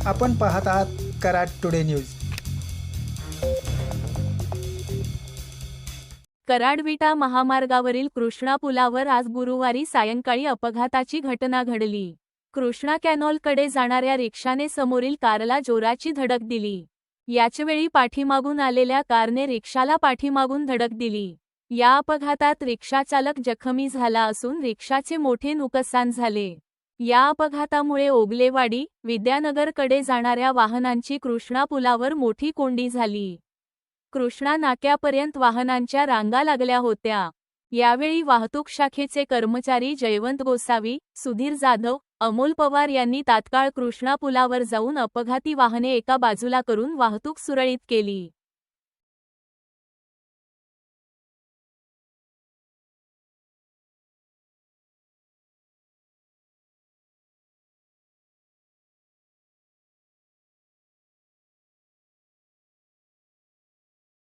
आपण पाहत आहात कराड टुडे न्यूज. कराड-विटा महामार्गावरील कृष्णा पुलावर आज गुरुवारी सायंकाळी अपघाताची घटना घडली. कृष्णा कॅनॉलकडे जाणाऱ्या रिक्षाने समोरील कारला जोराची धडक दिली. याचवेळी पाठीमागून आलेल्या कारने रिक्षाला पाठीमागून धडक दिली. या अपघातात रिक्षाचालक जखमी झाला असून रिक्षाचे मोठे नुकसान झाले. या अपघातामुळे ओगलेवाडी, विद्यानगरकडे जाणाऱ्या वाहनांची कृष्णा पुलावर मोठी कोंडी झाली. कृष्णा नाक्यापर्यंत वाहनांच्या रांगा लागल्या होत्या. यावेळी वाहतूक शाखेचे कर्मचारी जयवंत गोसावी, सुधीर जाधव, अमोल पवार यांनी तात्काळ कृष्णा पुलावर जाऊन अपघाती वाहने एका बाजूला करून वाहतूक सुरळीत केली.